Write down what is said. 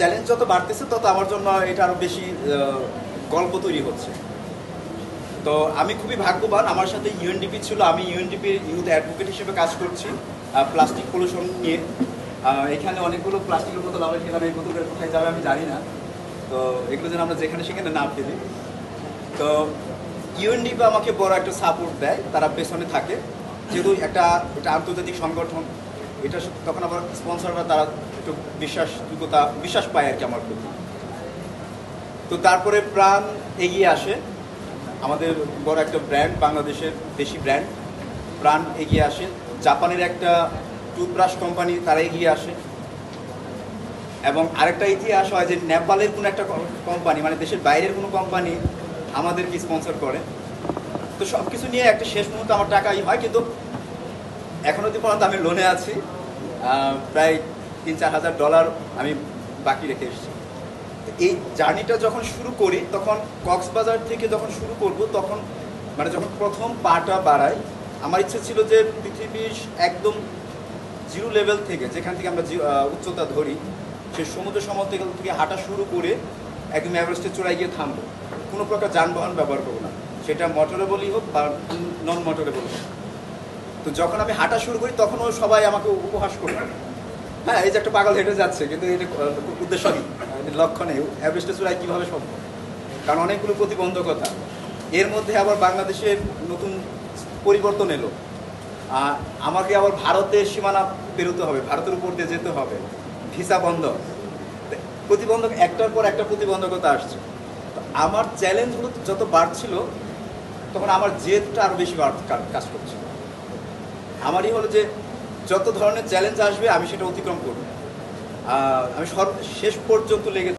Challenge যত বাড়তেছে তত আমার জন্য এটা আরও বেশি গল্প তৈরি হচ্ছে। তো আমি খুবই ভাগ্যবান, আমার সাথে ইউএনডিপি ছিল, আমি ইউএনডিপির ইউথ অ্যাডভোকেট হিসেবে কাজ করছি প্লাস্টিক পলিউশন নিয়ে। এখানে অনেকগুলো প্লাস্টিকের বোতল, আমার এখানে এই বোতলগুলো কোথায় যাবে আমি জানি না, তো এগুলো যেন আমরা যেখানে সেখানে না ফেলি। তো ইউএনডিপি আমাকে বড় একটা সাপোর্ট দেয়, তারা পেছনে থাকে, যেহেতু এটা আন্তর্জাতিক সংগঠন, এটা তখন আবার স্পন্সররা তারা একটু বিশ্বাস পায় আর কি আমার প্রতি। তো তারপরে প্রাণ এগিয়ে আসে, আমাদের বড় একটা ব্র্যান্ড, বাংলাদেশের দেশি ব্র্যান্ড প্রাণ এগিয়ে আসে। জাপানের একটা টুথব্রাশ কোম্পানি তারা এগিয়ে আসে, এবং আরেকটা ইতিহাস হয় যে নেপালের কোনো একটা কোম্পানি, মানে দেশের বাইরের কোনো কোম্পানি আমাদেরকে স্পন্সর করে। তো সব কিছু নিয়ে একটা শেষ মুহূর্তে আমার টাকাই হয়, কিন্তু এখনো অবধি পর্যন্ত আমি লোনে আছি, প্রায় $3-4,000 আমি বাকি রেখে এসেছি। এই জার্নিটা যখন শুরু করি, তখন কক্সবাজার থেকে যখন শুরু করব, তখন মানে যখন প্রথম পাটা বাড়াই, আমার ইচ্ছে ছিল যে পৃথিবীর একদম জিরো লেভেল থেকে, যেখান থেকে আমরা উচ্চতা ধরি, সেই সমুদ্র সমতল থেকে হাঁটা শুরু করে একদম এভারেস্টের চূড়ায় গিয়ে থামবো, কোনো প্রকার যানবাহন ব্যবহার করবো না, সেটা মোটরেবলই হোক বা নন মোটরেবল হোক। তো যখন আমি হাঁটা শুরু করি, তখনও সবাই আমাকে উপহাস করবে, হ্যাঁ এই যে একটা পাগল হেঁটে যাচ্ছে, কিন্তু এটা উদ্দেশ্য নেই, লক্ষ্য নেই, এভারেস্টের চূড়ায় কীভাবে সম্ভব, কারণ অনেকগুলো প্রতিবন্ধকতা। এর মধ্যে আবার বাংলাদেশের নতুন পরিবর্তন এলো, আমাকে আবার ভারতের সীমানা পেরোতে হবে, ভারতের উপর দিয়ে যেতে হবে, ভিসা বন্ধ, প্রতিবন্ধক একটার পর একটা প্রতিবন্ধকতা আসছে। তো আমার চ্যালেঞ্জগুলো যত বাড়ছিল, তখন আমার জেদটা আরও বেশি কাজ করছিল। আমারই হলো যে যত ধরনের চ্যালেঞ্জ আসবে আমি সেটা অতিক্রম করব, আমি শেষ পর্যন্ত লেগে